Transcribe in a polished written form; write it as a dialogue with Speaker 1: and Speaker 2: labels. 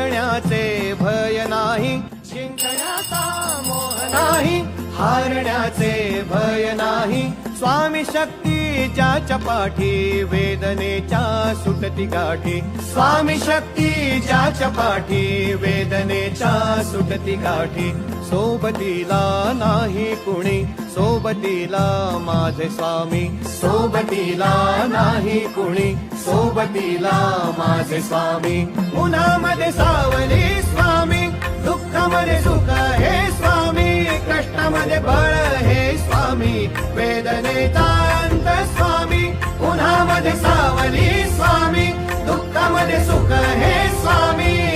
Speaker 1: हारण्याचे भय नाही, जिंकण्याचा मोह नाही, हारण्याचे भय नाही. स्वामी शक्ती ज्याच्या पाठी, वेदनेच्या सुटती गाठी. स्वामी शक्ती ज्याच्या पाठी, वेदनेच्या सुटती गाठी. सोबतीला नाही कुणी, सोबतीला माझे स्वामी. सोबतीला नाही कुणी, सोबतीला माझे स्वामी. उन्हामध्ये सावली स्वामी, दुःखामध्ये सुख हे स्वामी, कष्टामध्ये बळ हे स्वामी, वेदनेचा अंत स्वामी. उन्हामध्ये सावली स्वामी, दुःखामध्ये सुख हे स्वामी,